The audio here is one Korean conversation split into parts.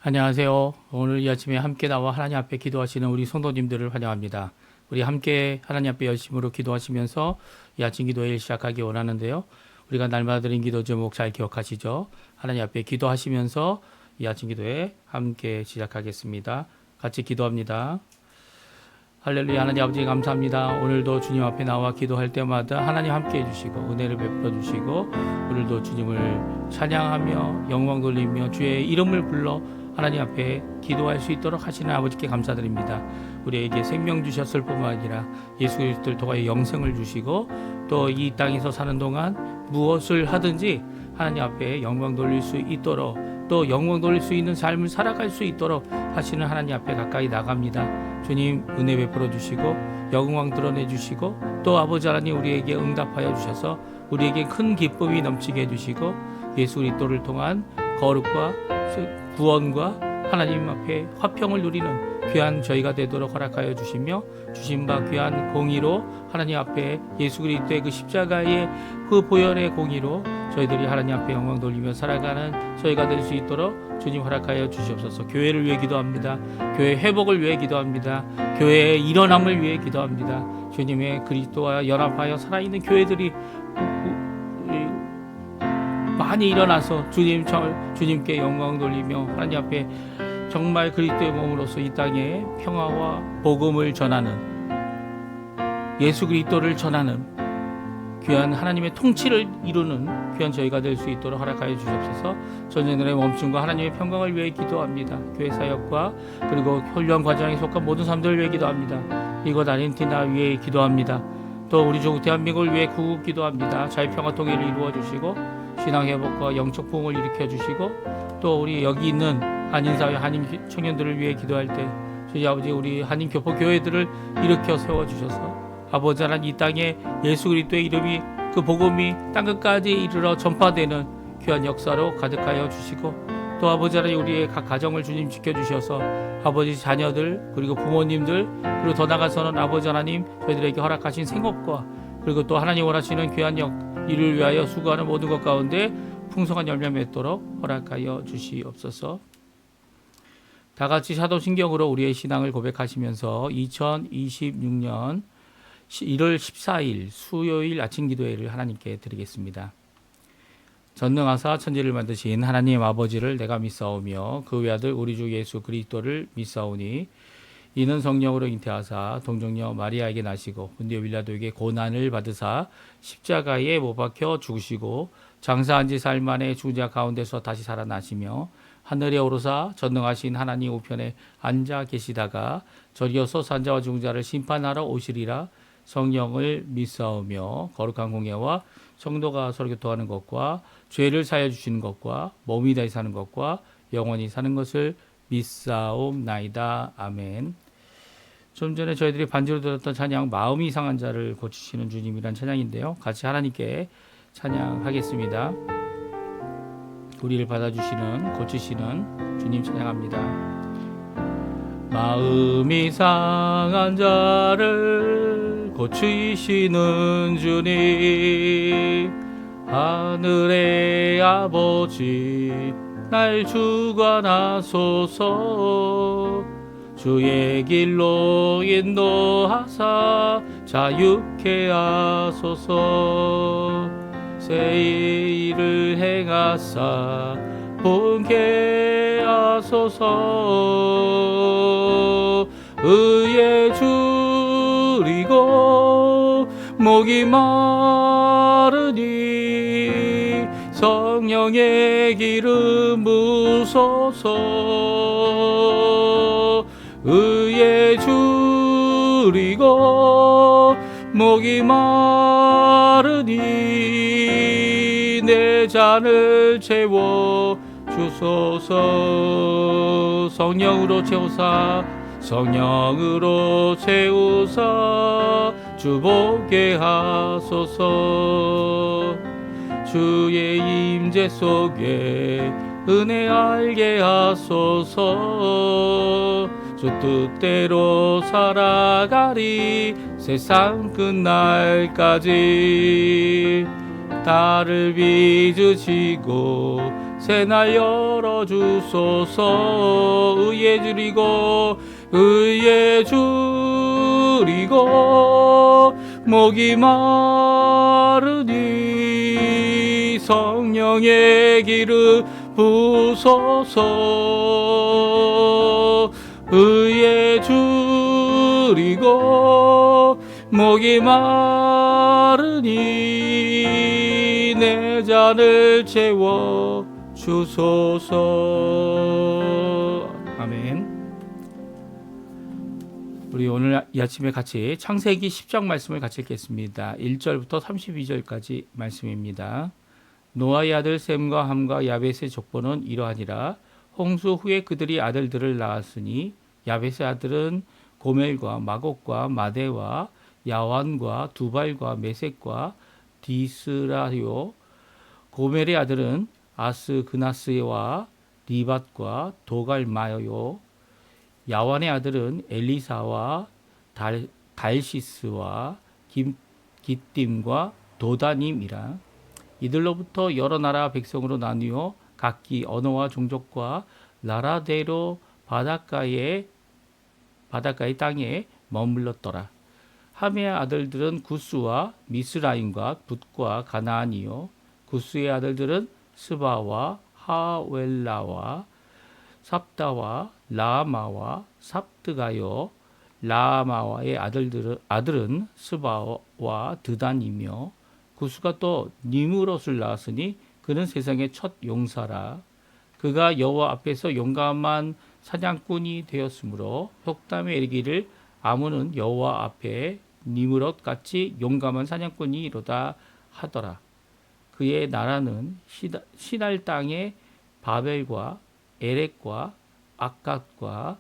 안녕하세요. 오늘 이 아침에 함께 나와 하나님 앞에 기도하시는 우리 성도님들을 환영합니다. 우리 함께 하나님 앞에 열심으로 기도하시면서 이 아침 기도회를 시작하기 원하는데요. 우리가 날마다 드린 기도 제목 잘 기억하시죠? 하나님 앞에 기도하시면서 이 아침 기도회 함께 시작하겠습니다. 같이 기도합니다. 할렐루야. 하나님 아버지 감사합니다. 오늘도 주님 앞에 나와 기도할 때마다 하나님 함께 해주시고 은혜를 베풀어 주시고 오늘도 주님을 찬양하며 영광 돌리며 주의 이름을 불러 하나님 앞에 기도할 수 있도록 하시는 아버지께 감사드립니다. 우리에게 생명 주셨을 뿐만 아니라 예수 그리스도를 통하여 영생을 주시고 또 이 땅에서 사는 동안 무엇을 하든지 하나님 앞에 영광 돌릴 수 있도록 또 영광 돌릴 수 있는 삶을 살아갈 수 있도록 하시는 하나님 앞에 가까이 나갑니다. 주님 은혜 베풀어 주시고 영광 드러내 주시고 또 아버지 하나님 우리에게 응답하여 주셔서 우리에게 큰 기쁨이 넘치게 해주시고 예수 그리스도를 통한 거룩과 구원과 하나님 앞에 화평을 누리는 귀한 저희가 되도록 허락하여 주시며 주신 바 귀한 공의로 하나님 앞에 예수 그리스도의 그 십자가의 그 보혈의 공의로 저희들이 하나님 앞에 영광 돌리며 살아가는 저희가 될 수 있도록 주님 허락하여 주시옵소서. 교회를 위해 기도합니다. 교회 회복을 위해 기도합니다. 교회의 일어남을 위해 기도합니다. 주님의 그리스도와 연합하여 살아있는 교회들이 많이 일어나서 주님께 영광 돌리며 하나님 앞에 정말 그리스도의 몸으로서 이 땅에 평화와 복음을 전하는 예수 그리스도를 전하는 귀한 하나님의 통치를 이루는 귀한 저희가 될 수 있도록 허락하여 주시옵소서. 전쟁들의 멈춤과 하나님의 평강을 위해 기도합니다. 교회 사역과 그리고 훈련 과정에 속한 모든 사람들을 위해 기도합니다. 이곳 아르헨티나 위해 기도합니다. 또 우리 조국 대한민국을 위해 구국 기도합니다. 자유평화 통일을 이루어 주시고 신앙 회복과 영적 부흥을 일으켜 주시고 또 우리 여기 있는 한인사회 한인 청년들을 위해 기도할 때 주님 아버지 우리 한인 교포 교회들을 일으켜 세워 주셔서 아버지 하나님 이 땅에 예수 그리스도의 이름이 그 복음이 땅끝까지 이르러 전파되는 귀한 역사로 가득하여 주시고 또 아버지 하나님 우리의 각 가정을 주님 지켜주셔서 아버지 자녀들 그리고 부모님들 그리고 더 나아가서는 아버지 하나님 저희들에게 허락하신 생업과 그리고 또 하나님 원하시는 귀한 일을 위하여 수고하는 모든 것 가운데 풍성한 열매 맺도록 허락하여 주시옵소서. 다 같이 사도신경으로 우리의 신앙을 고백하시면서 2026년 1월 14일 수요일 아침 기도회를 하나님께 드리겠습니다. 전능하사 천지를 만드신 하나님 아버지를 내가 믿사오며 그 외아들 우리 주 예수 그리스도를 믿사오니 이는 성령으로 잉태하사 동정녀 마리아에게 나시고 본디오 빌라도에게 고난을 받으사 십자가에 못 박혀 죽으시고 장사한 지 사흘 만에 죽은 자 가운데서 다시 살아나시며 하늘에 오르사 전능하신 하나님 우편에 앉아 계시다가 저리어서 산자와 죽은 자를 심판하러 오시리라. 성령을 믿사오며 거룩한 공예와 성도가 서로 교통하는 것과 죄를 사하여 주시는 것과 몸이 다시 사는 것과 영원히 사는 것을 믿사옵나이다. 아멘. 좀 전에 저희들이 반주로 들었던 찬양 마음이 상한 자를 고치시는 주님이란 찬양인데요. 같이 하나님께 찬양하겠습니다. 우리를 받아주시는 고치시는 주님 찬양합니다. 마음이 상한 자를 고치시는 주님 하늘의 아버지 날 주관하소서. 주의 길로 인도하사 자유케 하소서. 새 일을 행하사 본게 하소서. 의에 줄이고 목이 마르니 성령의 기름 부소서. 의에 줄이고 목이 마르니 내 잔을 채워 주소서. 성령으로 채우사 성령으로 채우사 주보게 하소서. 주의 임재 속에 은혜 알게 하소서. 주 뜻대로 살아가리 세상 끝날까지. 나를 빚으시고 새날 열어주소서. 의에 줄이고 목이 마르니 성령의 기름 부소서. 의에 줄이고 목이 마르니 내 잔을 채워 주소서. 아멘. 우리 오늘 이 아침에 같이 창세기 10장 말씀을 같이 읽겠습니다. 1절부터 32절까지 말씀입니다. 노아의 아들 셈과 함과 야벳의 족보는 이러하니라. 홍수 후에 그들이 아들들을 낳았으니 야벳의 아들은 고멜과 마곡과 마대와 야완과 두발과 메섹과 디스라요. 고멜의 아들은 아스그나스와 리밧과 도갈마요. 야완의 아들은 엘리사와 달시스와 기띔과 도다님이라. 이들로부터 여러 나라 백성으로 나뉘어 각기 언어와 종족과 나라대로 바닷가의 땅에 머물렀더라. 함의 아들들은 구스와 미스라임과 붓과 가나안이요. 구스의 아들들은 스바와 하웰라와 삽다와 라마와 삽드가요. 라마와의 아들은 스바와 드단이며 구스가 또 니무롯을 낳았으니 그는 세상의 첫 용사라. 그가 여호와 앞에서 용감한 사냥꾼이 되었으므로 속담에 이르기를 아문은 여호와 앞에 니무롯 같이 용감한 사냥꾼이로다 하더라. 그의 나라는 시날 땅의 바벨과 에렉과 아갓과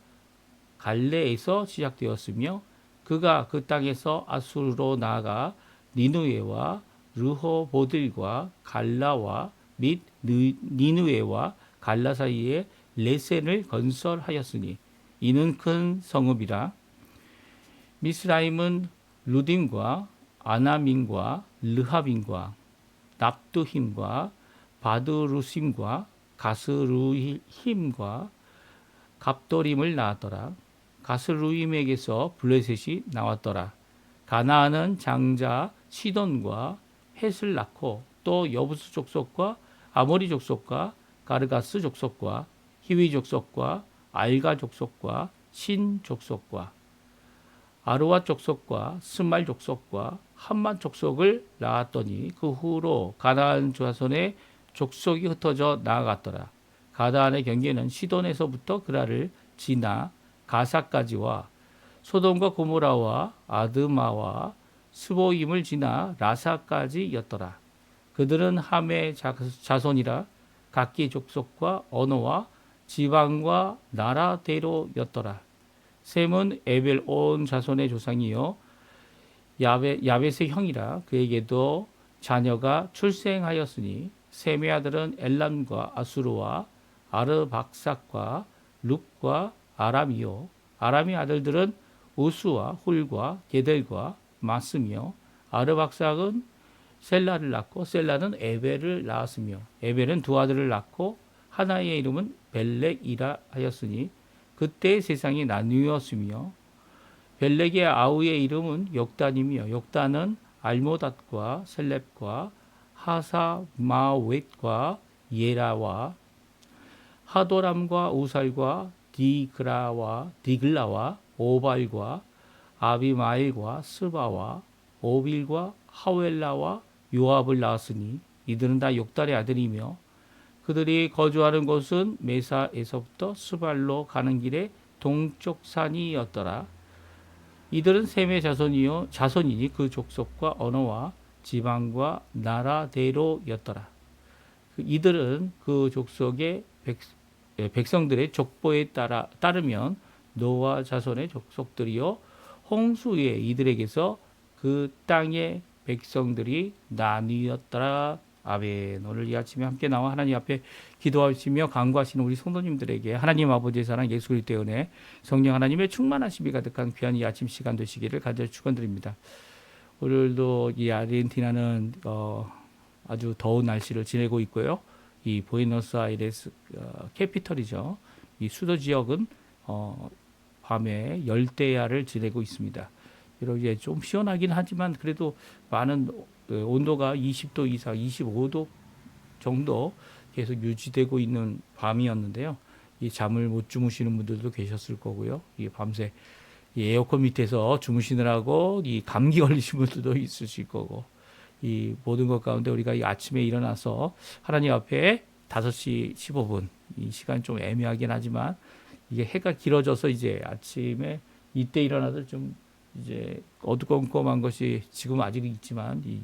갈레에서 시작되었으며 그가 그 땅에서 아수르로 나아가 니누에와 르호보들과 갈라와 및 니누에와 갈라 사이에 레센을 건설하였으니 이는 큰 성읍이라. 미스라임은 루딤과 아나민과 르하빈과 납두힘과 바드루심과 가스루힘과 갑도림을 낳았더라. 가스루임에게서 블레셋이 나왔더라. 가나안은 장자 시돈과 헷을 낳고 또 여부스 족속과 아모리 족속과 가르가스 족속과 히위 족속과 알가 족속과 신 족속과 아르와 족속과 스말 족속과 함만 족속을 낳았더니 그 후로 가나안 자손의 족속이 흩어져 나아갔더라. 가나안의 경계는 시돈에서부터 그라를 지나 가사까지와 소돔과 고모라와 아드마와 스보임을 지나 라사까지였더라. 그들은 함의 자손이라 각기 족속과 언어와 지방과 나라대로였더라. 셈은 에벨 온 자손의 조상이요 야벳의 형이라. 그에게도 자녀가 출생하였으니 셈의 아들은 엘람과 아수르와 아르박삭과 룩과 아람이요. 아람의 아들들은 우스와 훌과 게델과 마스며 아르박삭은 셀라를 낳고 셀라는 에벨을 낳았으며 에벨은 두 아들을 낳고 하나의 이름은 벨렉이라 하였으니 그때 세상이 나뉘었으며 벨렉의 아우의 이름은 욕단이며 욕단은 알모닷과 셀렙과 하사마웻과 예라와 하도람과 우살과 디글라와 오발과 아비마일과 스바와 오빌과 하웰라와 요압을 낳았으니 이들은 다 욕달의 아들이며 그들이 거주하는 곳은 메사에서부터 스발로 가는 길의 동쪽 산이었더라. 이들은 셈의 자손이니 그 족속과 언어와 지방과 나라대로였더라. 이들은 그 족속의 백성들의 족보에 따르면 노아 자손의 족속들이요 홍수에 이들에게서 그 땅의 백성들이 나뉘었더라. 아멘. 오늘 이 아침에 함께 나와 하나님 앞에 기도하시며 간구하시는 우리 성도님들에게 하나님 아버지의 사랑 예수 그리스도의 은혜 성령 하나님의 충만하심이 가득한 귀한 이 아침 시간 되시기를 간절히 축원드립니다. 오늘도 이 아르헨티나는 아주 더운 날씨를 지내고 있고요. 이 부에노스아이레스 캐피털이죠. 이 수도 지역은 밤에 열대야를 지내고 있습니다. 이렇게 좀 시원하긴 하지만 그래도 많은 온도가 20도 이상, 25도 정도 계속 유지되고 있는 밤이었는데요. 이 잠을 못 주무시는 분들도 계셨을 거고요. 이 밤새 이 에어컨 밑에서 주무시느라고 이 감기 걸리신 분들도 있으실 거고, 이 모든 것 가운데 우리가 이 아침에 일어나서 하나님 앞에 5시 15분, 이 시간 좀 애매하긴 하지만 이게 해가 길어져서 이제 아침에 이때 일어나서 좀 이제 어두컴컴한 것이 지금 아직 있지만 이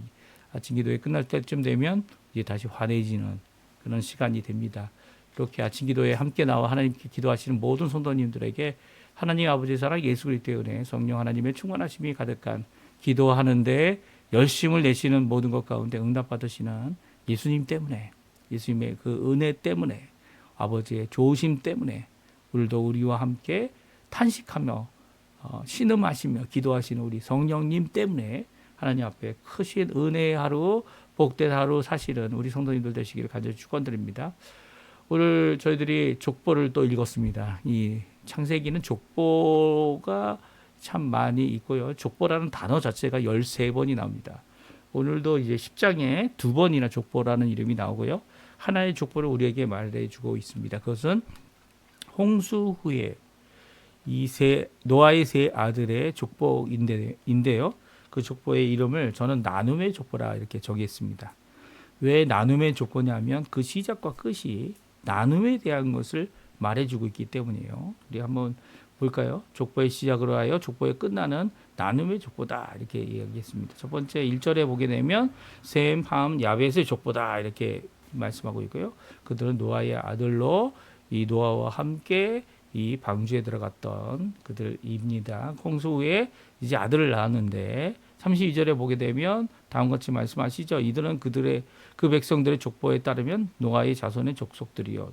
아침 기도회 끝날 때쯤 되면 이제 다시 환해지는 그런 시간이 됩니다. 이렇게 아침 기도에 함께 나와 하나님께 기도하시는 모든 성도님들에게 하나님 아버지의 사랑, 예수 그리스도의 은혜, 성령 하나님의 충만하심이 가득한 기도하는데 열심을 내시는 모든 것 가운데 응답받으시는 예수님 때문에, 예수님의 그 은혜 때문에, 아버지의 조심 때문에 오늘도 우리와 함께 탄식하며 신음하시며 기도하시는 우리 성령님 때문에 하나님 앞에 크신 은혜의 하루, 복된 하루 사실은 우리 성도님들 되시기를 간절히 축원드립니다. 오늘 저희들이 족보를 또 읽었습니다. 이 창세기는 족보가 참 많이 있고요. 족보라는 단어 자체가 13번이 나옵니다. 오늘도 이제 10장에 2번이나 족보라는 이름이 나오고요. 하나의 족보를 우리에게 말해주고 있습니다. 그것은 홍수 후에 노아의 세 아들의 족보인데요. 그 족보의 이름을 저는 나눔의 족보라 이렇게 정했습니다. 왜 나눔의 족보냐면 그 시작과 끝이 나눔에 대한 것을 말해주고 있기 때문이에요. 우리 한번 볼까요? 족보의 시작으로 하여 족보의 끝나는 나눔의 족보다 이렇게 이야기했습니다. 첫 번째 1절에 보게 되면 셈, 함, 야벳의 족보다 이렇게 말씀하고 있고요. 그들은 노아의 아들로 이 노아와 함께 이 방주에 들어갔던 그들입니다. 홍수 후에 이제 아들을 낳았는데 32절에 보게 되면 다음과 같이 말씀하시죠. 이들은 그 백성들의 족보에 따르면 노아의 자손의 족속들이요.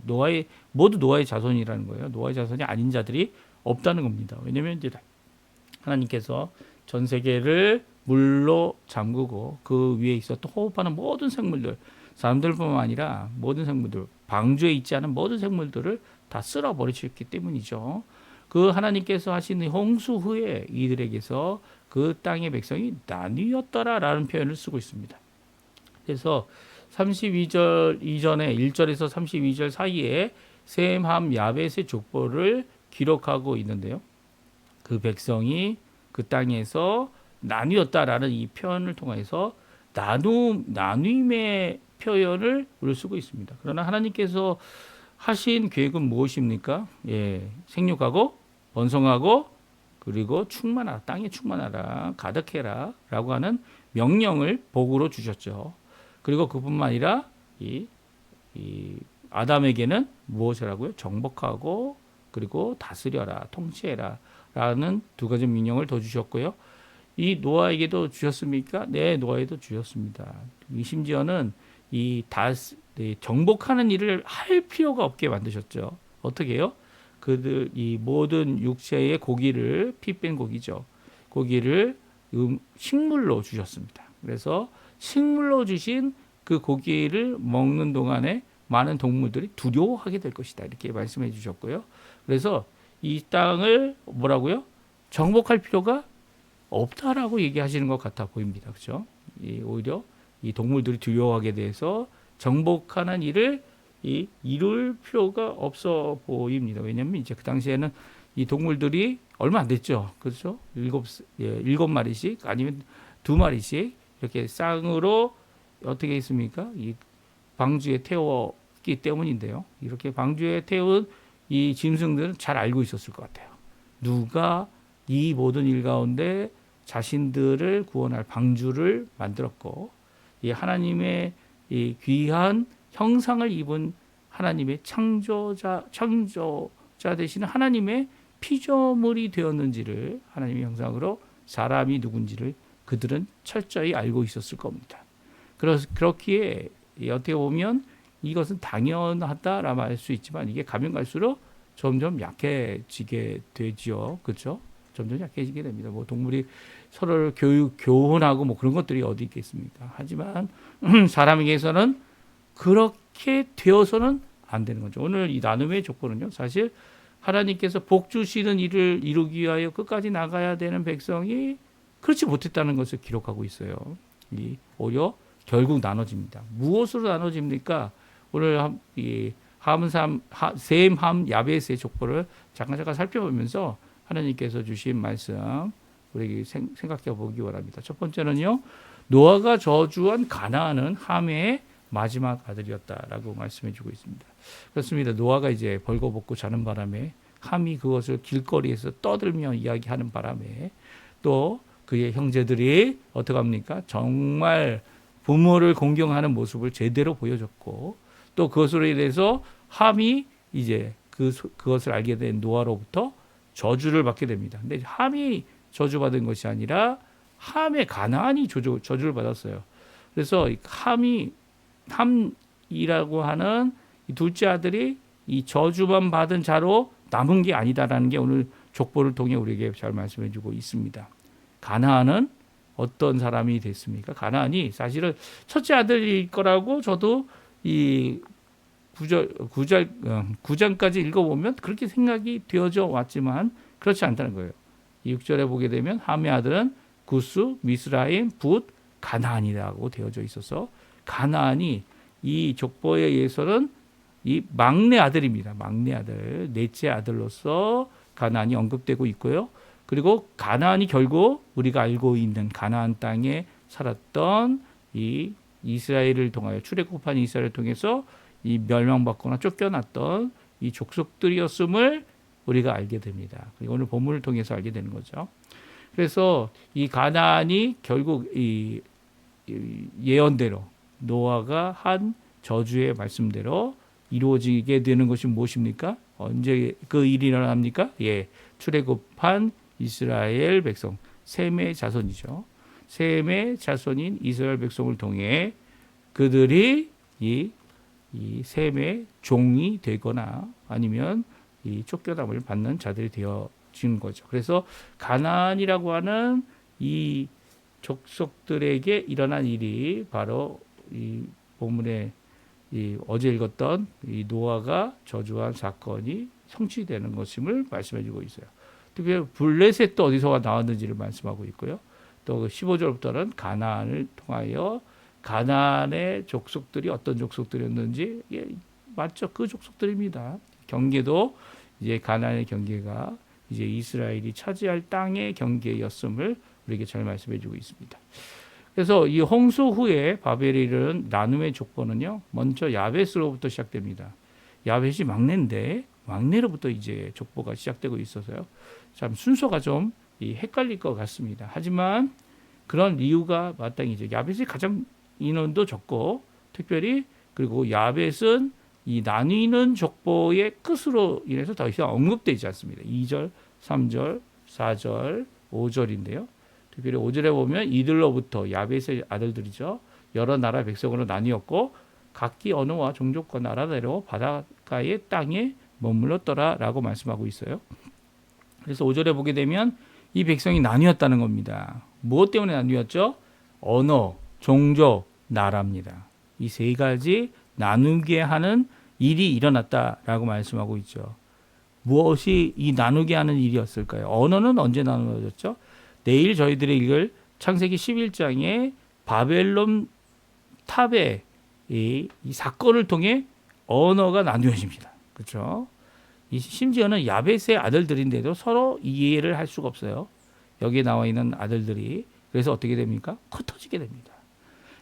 모두 노아의 자손이라는 거예요. 노아의 자손이 아닌 자들이 없다는 겁니다. 왜냐하면 이제 하나님께서 전 세계를 물로 잠그고 그 위에 있었던 호흡하는 모든 생물들, 사람들뿐만 아니라 모든 생물들, 방주에 있지 않은 모든 생물들을 다 쓸어버리셨기 때문이죠. 그 하나님께서 하신 홍수 후에 이들에게서 그 땅의 백성이 나뉘었더라라는 표현을 쓰고 있습니다. 그래서 32절 이전에 1절에서 32절 사이에 셈, 함, 야벳의 족보를 기록하고 있는데요. 그 백성이 그 땅에서 나뉘었다라는 이 표현을 통해서 나눔의 표현을 우리 쓰고 있습니다. 그러나 하나님께서 하신 계획은 무엇입니까? 생육하고 번성하고 그리고 충만하라, 땅에 충만하라, 가득해라 라고 하는 명령을 복으로 주셨죠. 그리고 그뿐만 아니라 이 아담에게는 무엇이라고요? 정복하고 그리고 다스려라, 통치해라 라는 2가지 명령을 더 주셨고요. 이 노아에게도 주셨습니까? 네, 노아에도 주셨습니다. 심지어는 정복하는 일을 할 필요가 없게 만드셨죠. 어떻게 해요? 이 모든 육체의 고기를, 피 뺀 고기죠. 고기를 식물로 주셨습니다. 그래서 식물로 주신 그 고기를 먹는 동안에 많은 동물들이 두려워하게 될 것이다. 이렇게 말씀해 주셨고요. 그래서 이 땅을 뭐라고요? 정복할 필요가 없다라고 얘기하시는 것 같아 보입니다. 그렇죠? 오히려 이 동물들이 두려워하게 돼서 정복하는 일을 이룰 필요가 없어 보입니다. 왜냐하면 이제 그 당시에는 이 동물들이 얼마 안 됐죠. 그렇죠? 7마리씩 아니면 2마리씩 이렇게 쌍으로 어떻게 했습니까? 이 방주에 태웠기 때문인데요. 이렇게 방주에 태운 이 짐승들은 잘 알고 있었을 것 같아요. 누가 이 모든 일 가운데 자신들을 구원할 방주를 만들었고 이 하나님의 이 귀한 형상을 입은 하나님의 창조자 되시는 하나님의 피조물이 되었는지를 하나님의 형상으로 사람이 누군지를 그들은 철저히 알고 있었을 겁니다. 그렇기에 어떻게 보면 이것은 당연하다라 말 수 있지만 이게 가면 갈수록 점점 약해지게 되죠. 그렇죠? 점점 약해지게 됩니다. 뭐 동물이 서로를 교훈하고 뭐 그런 것들이 어디 있겠습니까? 하지만 사람에게서는 그렇게 되어서는 안 되는 거죠. 오늘 이 나눔의 조건은요, 사실 하나님께서 복 주시는 일을 이루기 위하여 끝까지 나가야 되는 백성이 그렇지 못했다는 것을 기록하고 있어요. 이 오히려 결국 나눠집니다. 무엇으로 나눠집니까? 오늘 이 셈, 함, 야베스의 족보를 잠깐 살펴보면서 하나님께서 주신 말씀 우리 생각해 보기 원합니다. 첫 번째는요, 노아가 저주한 가나안은 함의 마지막 아들이었다라고 말씀해 주고 있습니다. 그렇습니다. 노아가 이제 벌거벗고 자는 바람에 함이 그것을 길거리에서 떠들며 이야기하는 바람에 또 그의 형제들이 어떻게 합니까? 정말 부모를 공경하는 모습을 제대로 보여줬고 또 그것으로 인해서 함이 이제 그것을 알게 된 노아로부터 저주를 받게 됩니다. 근데 함이 저주받은 것이 아니라 함의 가나안이 저주를 받았어요. 그래서 함이라고 하는 이 둘째 아들이 이 저주만 받은 자로 남은 게 아니다라는 게 오늘 족보를 통해 우리에게 잘 말씀해 주고 있습니다. 가나안은 어떤 사람이 됐습니까? 가나안이 사실은 첫째 아들일 거라고 저도 이 9장까지 읽어보면 그렇게 생각이 되어져 왔지만 그렇지 않다는 거예요. 6절에 보게 되면 함의 아들은 구스, 미스라임, 붓, 가나안이라고 되어져 있어서 가나안이 이 족보에 의해서는 이 막내 아들입니다. 막내 아들, 넷째 아들로서 가나안이 언급되고 있고요. 그리고 가나안이 결국 우리가 알고 있는 가나안 땅에 살았던 이 이스라엘을 통하여 출애굽한 이스라엘을 통해서 이 멸망받거나 쫓겨났던 이 족속들이었음을 우리가 알게 됩니다. 그리고 오늘 본문을 통해서 알게 되는 거죠. 그래서 이 가나안이 결국 이 예언대로 노아가 한 저주의 말씀대로 이루어지게 되는 것이 무엇입니까? 언제 그 일이 일어납니까? 출애굽한 이스라엘 백성 셈의 자손이죠. 셈의 자손인 이스라엘 백성을 통해 그들이 이 셈의 종이 되거나 아니면 이 쫓겨남을 받는 자들이 되어진 거죠. 그래서 가나안이라고 하는 이 족속들에게 일어난 일이 바로 이 본문에 어제 읽었던 이 노아가 저주한 사건이 성취되는 것임을 말씀해주고 있어요. 특히 블레셋도 어디서 나왔는지를 말씀하고 있고요. 또 15절부터는 가나안을 통하여 가나안의 족속들이 어떤 족속들이었는지 맞죠? 그 족속들입니다. 경계도 이제 가나안의 경계가 이제 이스라엘이 차지할 땅의 경계였음을 우리에게 잘 말씀해주고 있습니다. 그래서 이 홍수 후에 바벨이 이르는 나눔의 족보는요, 먼저 야벳으로부터 시작됩니다. 야벳이 막내인데 막내로부터 이제 족보가 시작되고 있어서요. 참 순서가 좀 헷갈릴 것 같습니다. 하지만 그런 이유가 마땅히죠. 야벳이 가장 인원도 적고 특별히 그리고 야벳은 이 나뉘는 족보의 끝으로 인해서 더 이상 언급되지 않습니다. 2절, 3절, 4절, 5절인데요. 특별히 5절에 보면 이들로부터 야벳의 아들들이죠. 여러 나라 백성으로 나뉘었고 각기 언어와 종족과 나라대로 바닷가의 땅에 머물렀더라라고 말씀하고 있어요. 그래서 5절에 보게 되면 이 백성이 나뉘었다는 겁니다. 무엇 때문에 나뉘었죠? 언어, 종족, 나라입니다. 이 세 가지 나누게 하는 일이 일어났다라고 말씀하고 있죠. 무엇이 이 나누게 하는 일이었을까요? 언어는 언제 나누어졌죠? 내일 저희들이 읽을 창세기 11장에 바벨론 탑의 이 사건을 통해 언어가 나누어집니다. 그렇죠? 심지어는 야벳의 아들들인데도 서로 이해를 할 수가 없어요. 여기에 나와 있는 아들들이. 그래서 어떻게 됩니까? 흩어지게 됩니다.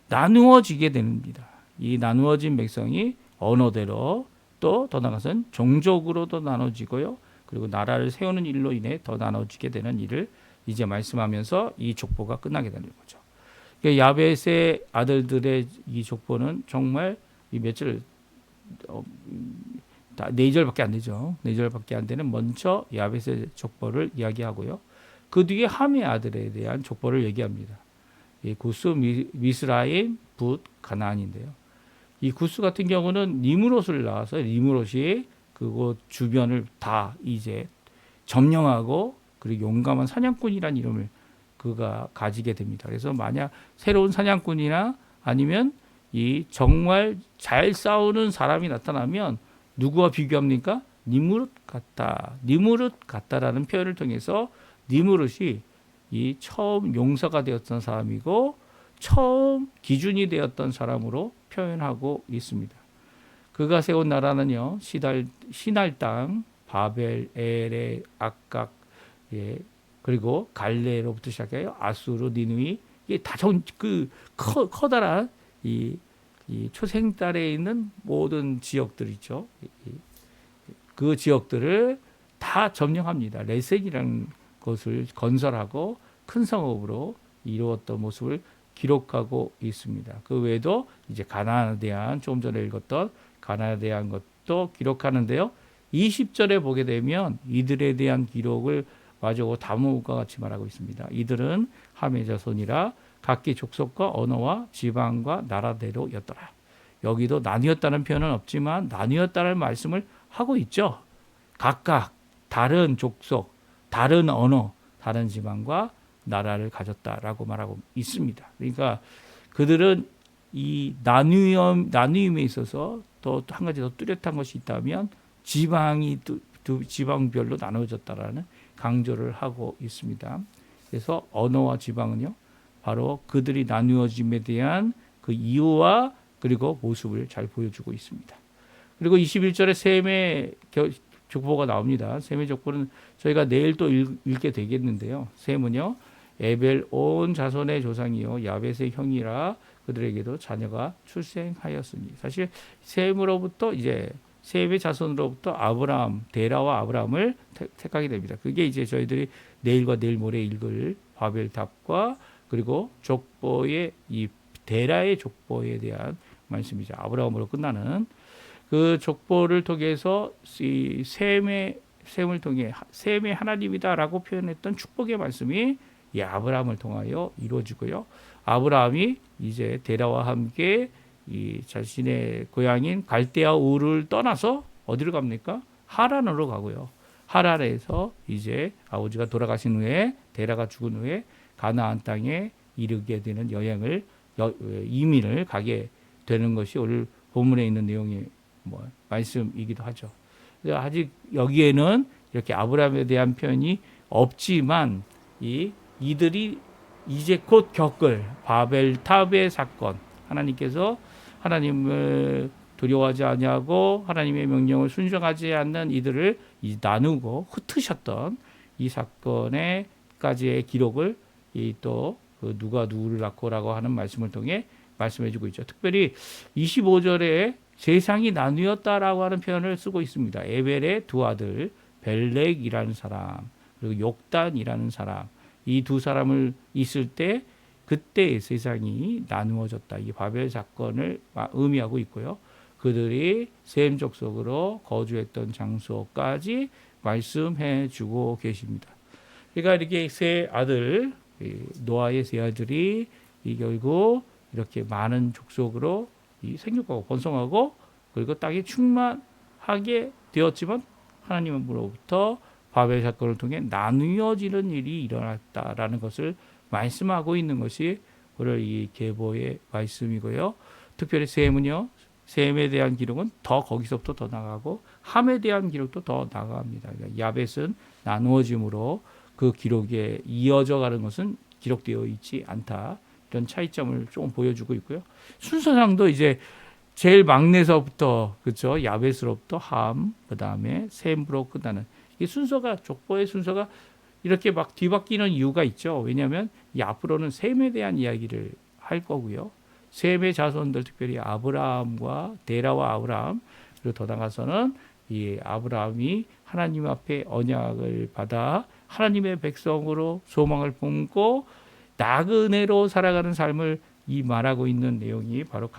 나누어지게 됩니다. 이 나누어진 백성이 언어대로 또 더 나아가서는 종족으로도 나눠지고요. 그리고 나라를 세우는 일로 인해 더 나눠지게 되는 일을 이제 말씀하면서 이 족보가 끝나게 되는 거죠. 그러니까 야벳의 아들들의 이 족보는 정말 이 며칠 4절밖에 안 되죠. 4절밖에 안 되는 먼저 야벳의 족보를 이야기하고요. 그 뒤에 함의 아들에 대한 족보를 얘기합니다. 이 구스, 미스라임, 붓, 가나안인데요. 이 구스 같은 경우는 니므롯을 낳아서 니므롯이 그곳 주변을 다 이제 점령하고 그리고 용감한 사냥꾼이라는 이름을 그가 가지게 됩니다. 그래서 만약 새로운 사냥꾼이나 아니면 이 정말 잘 싸우는 사람이 나타나면 누구와 비교합니까? 니무롯 같다. 니무롯 같다라는 표현을 통해서 니무롯이 이 처음 용사가 되었던 사람이고 처음 기준이 되었던 사람으로 표현하고 있습니다. 그가 세운 나라는요, 시날 땅, 바벨, 에레, 악각, 예, 그리고 갈레로부터 시작해요. 아수르, 니누이, 이게 다 커다란 이 초생달에 있는 모든 지역들 있죠. 그 지역들을 다 점령합니다. 레센이라는 것을 건설하고 큰 성읍으로 이루었던 모습을 기록하고 있습니다. 그 외에도 이제 가나안에 대한 조금 전에 읽었던 가나안에 대한 것도 기록하는데요. 20절에 보게 되면 이들에 대한 기록을 마저 다음과 같이 말하고 있습니다. 이들은 함의 자손이라 각기 족속과 언어와 지방과 나라대로였더라. 여기도 나뉘었다는 표현은 없지만 나뉘었다는 말씀을 하고 있죠. 각각 다른 족속, 다른 언어, 다른 지방과 나라를 가졌다라고 말하고 있습니다. 그러니까 그들은 이 나뉘음에 있어서 또 한 가지 더 뚜렷한 것이 있다면 지방이 두 지방별로 나눠졌다라는 강조를 하고 있습니다. 그래서 언어와 지방은요, 바로 그들이 나누어짐에 대한 그 이유와 그리고 모습을 잘 보여주고 있습니다. 그리고 21절에 셈의 족보가 나옵니다. 셈의 족보는 저희가 내일 또 읽게 되겠는데요. 셈은요, 에벨 온 자손의 조상이요 야벳의 형이라 그들에게도 자녀가 출생하였으니. 사실 셈으로부터 이제 셈의 자손으로부터 아브라함, 데라와 아브라함을 택하게 됩니다. 그게 이제 저희들이 내일과 내일 모레 읽을 바벨탑과 그리고 족보의 이 데라의 족보에 대한 말씀이죠. 아브라함으로 끝나는 그 족보를 통해서 이 셈을 통해 셈의 하나님이다라고 표현했던 축복의 말씀이 이 아브라함을 통하여 이루어지고요. 아브라함이 이제 데라와 함께 이 자신의 고향인 갈대아 우를 떠나서 어디로 갑니까? 하란으로 가고요. 하란에서 이제 아버지가 돌아가신 후에 데라가 죽은 후에 가나안 땅에 이르게 되는 이민을 가게 되는 것이 오늘 본문에 있는 내용의 말씀이기도 하죠. 아직 여기에는 이렇게 아브라함에 대한 표현이 없지만 이들이 이제 곧 겪을 바벨탑의 사건, 하나님께서 하나님을 두려워하지 아니하고 하나님의 명령을 순종하지 않는 이들을 나누고 흩으셨던 이 사건에까지의 기록을 또 누가 누구를 낳고라고 하는 말씀을 통해 말씀해주고 있죠. 특별히 25절에 세상이 나뉘었다라고 하는 표현을 쓰고 있습니다. 에벨의 두 아들 벨렉이라는 사람 그리고 욕단이라는 사람, 이 두 사람을 있을 때 그때 세상이 나누어졌다. 이 바벨 사건을 의미하고 있고요. 그들이 셈 족속으로 거주했던 장소까지 말씀해주고 계십니다. 그러니까 이렇게 세 아들, 노아의 세 아들이 결국 이렇게 많은 족속으로 생육하고 번성하고 그리고 땅이 충만하게 되었지만 하나님으로부터 바벨 사건을 통해 나누어지는 일이 일어났다라는 것을 말씀하고 있는 것이 오늘 이 계보의 말씀이고요. 특별히 셈은요, 셈에 대한 기록은 더 거기서부터 더 나가고 함에 대한 기록도 더 나갑니다. 그러니까 야벳은 나누어짐으로 그 기록에 이어져 가는 것은 기록되어 있지 않다. 이런 차이점을 조금 보여주고 있고요. 순서상도 이제 제일 막내서부터 그렇죠. 야벳으로부터 함, 그 다음에 셈으로 끝나는 이 순서가 족보의 순서가 이렇게 막 뒤바뀌는 이유가 있죠. 왜냐하면 이 앞으로는 셈에 대한 이야기를 할 거고요. 셈의 자손들 특별히 아브라함과 데라와 아브라함 그리고 더 나가서는 이 아브라함이 하나님 앞에 언약을 받아 하나님의 백성으로 소망을 품고 나그네로 살아가는 삶을 이 말하고 있는 내용이 바로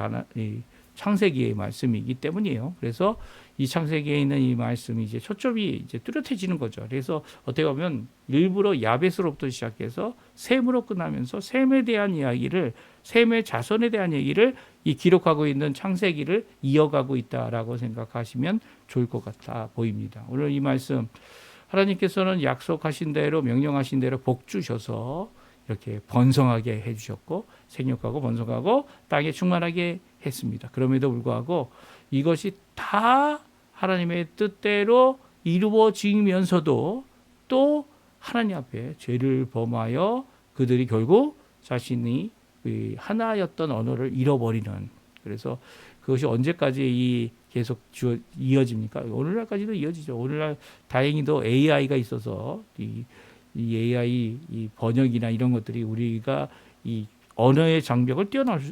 창세기의 말씀이기 때문이에요. 그래서 이 창세기에 있는 이 말씀이 이제 초점이 이제 뚜렷해지는 거죠. 그래서 어떻게 보면 일부러 야벳으로부터 시작해서 셈으로 끝나면서 셈에 대한 이야기를 셈의 자손에 대한 얘기를 이 기록하고 있는 창세기를 이어가고 있다라고 생각하시면 좋을 것 같아 보입니다. 오늘 이 말씀 하나님께서는 약속하신 대로 명령하신 대로 복 주셔서 이렇게 번성하게 해주셨고 생육하고 번성하고 땅에 충만하게 했습니다. 그럼에도 불구하고 이것이 다 하나님의 뜻대로 이루어지면서도 또 하나님 앞에 죄를 범하여 그들이 결국 자신이 하나였던 언어를 잃어버리는, 그래서 그것이 언제까지 계속 이어집니까? 오늘날까지도 이어지죠. 오늘날 다행히도 AI가 있어서 이 AI 이 번역이나 이런 것들이 우리가 이 언어의 장벽을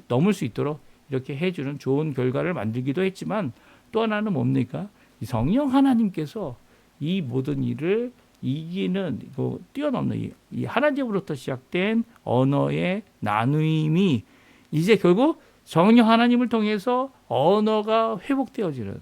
넘을 수 있도록 이렇게 해주는 좋은 결과를 만들기도 했지만, 또 하나는 뭡니까? 이 성령 하나님께서 이 모든 일을 이기는, 뛰어넘는 이 하나님으로부터 시작된 언어의 나누임이 이제 결국 성령 하나님을 통해서 언어가 회복되어지는,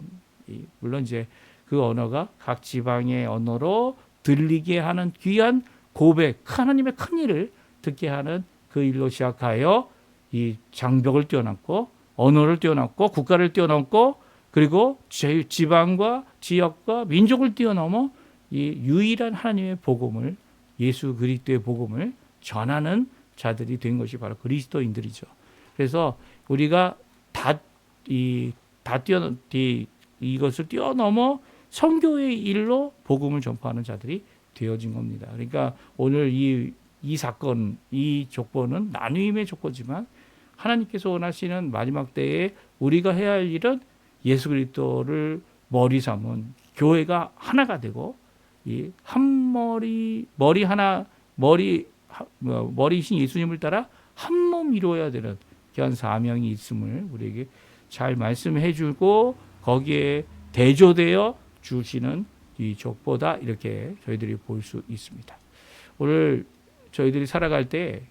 물론 이제 그 언어가 각 지방의 언어로 들리게 하는 귀한 고백, 하나님의 큰 일을 듣게 하는 그 일로 시작하여 이 장벽을 뛰어넘고 언어를 뛰어넘고 국가를 뛰어넘고 그리고 지방과 지역과 민족을 뛰어넘어 이 유일한 하나님의 복음을, 예수 그리스도의 복음을 전하는 자들이 된 것이 바로 그리스도인들이죠. 그래서 우리가 이것을 뛰어넘어 선교의 일로 복음을 전파하는 자들이 되어진 겁니다. 그러니까 오늘 이 사건, 이 족보는 나누임의 족보지만 하나님께서 원하시는 마지막 때에 우리가 해야 할 일은 예수 그리스도를 머리 삼은 교회가 하나가 되고 이 한 머리이신 예수님을 따라 한 몸 이루어야 되는 귀한 사명이 있음을 우리에게 잘 말씀해 주고 거기에 대조되어 주시는 이 족보다, 이렇게 저희들이 볼 수 있습니다. 오늘 저희들이 살아갈 때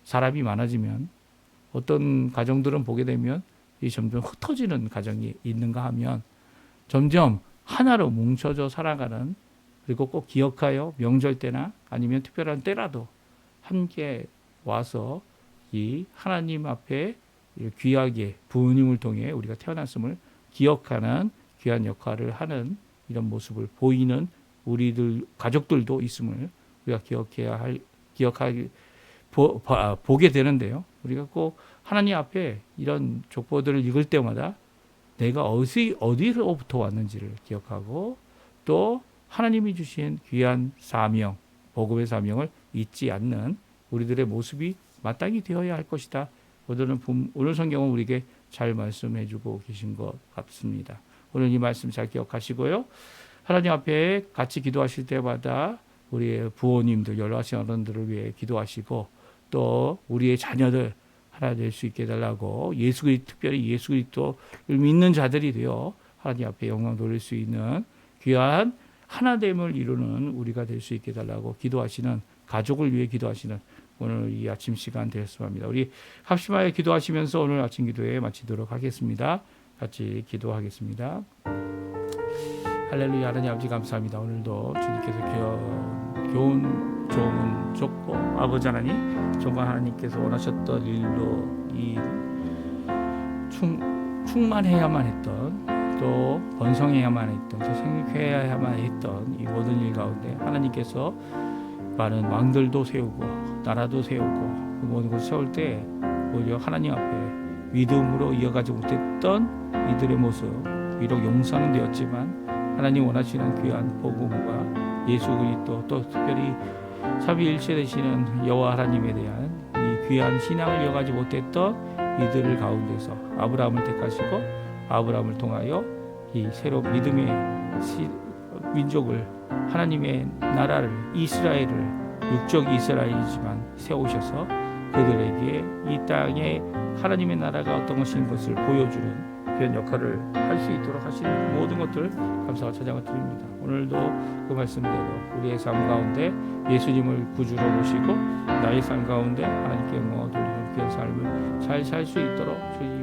사람이 많아지면 어떤 가정들은 보게 되면 점점 흩어지는 가정이 있는가 하면 점점 하나로 뭉쳐져 살아가는, 그리고 꼭 기억하여 명절 때나 아니면 특별한 때라도 함께 와서 이 하나님 앞에 귀하게 부모님을 통해 우리가 태어났음을 기억하는 귀한 역할을 하는 이런 모습을 보이는 우리들 가족들도 있음을 우리가 보게 되는데요. 우리가 꼭 하나님 앞에 이런 족보들을 읽을 때마다 내가 어디로부터 왔는지를 기억하고 또 하나님이 주신 귀한 사명, 복음의 사명을 잊지 않는 우리들의 모습이 마땅히 되어야 할 것이다. 오늘 성경은 우리에게 잘 말씀해 주고 계신 것 같습니다. 오늘 이 말씀 잘 기억하시고요. 하나님 앞에 같이 기도하실 때마다 우리의 부모님들, 연로하신 어른들을 위해 기도하시고 또 우리의 자녀들 하나 될 수 있게 해달라고, 특별히 예수 그리스도를 믿는 자들이 되어 하나님 앞에 영광 돌릴 수 있는 귀한 하나됨을 이루는 우리가 될 수 있게 해달라고 기도하시는, 가족을 위해 기도하시는 오늘 이 아침 시간 되었으면 합니다. 우리 합심하여 기도하시면서 오늘 아침 기도에 마치도록 하겠습니다. 같이 기도하겠습니다. 할렐루야. 하나님 아버지 감사합니다. 오늘도 주님께서 좋은 족보, 아버지 하나님, 정말 하나님께서 원하셨던 일로 이 충만해야만 했던, 또 번성해야만 했던, 또 생육해야만 했던 이 모든 일 가운데 하나님께서 많은 왕들도 세우고 나라도 세우고 그 모든 것을 세울 때 오히려 하나님 앞에 믿음으로 이어가지 못했던 이들의 모습, 비록 용서는 되었지만 하나님 원하시는 귀한 복음과 예수 그리스도, 또 특별히 삼위일체 되시는 여호와 하나님에 대한 이 귀한 신앙을 이어가지 못했던 이들을 가운데서 아브라함을 택하시고 아브라함을 통하여 이 새로운 믿음의 민족을, 하나님의 나라를, 이스라엘을, 육적 이스라엘이지만 세우셔서 그들에게 이 땅에 하나님의 나라가 어떤 것인 것을 보여주는 그런 역할을 할 수 있도록 하시는 모든 것들 감사와 찬양을 드립니다. 오늘도 그 말씀대로 우리의 삶 가운데 예수님을 구주로 모시고 나의 삶 가운데 하나님께 영광을 돌리는 그런 삶을 잘 살 수 있도록 주님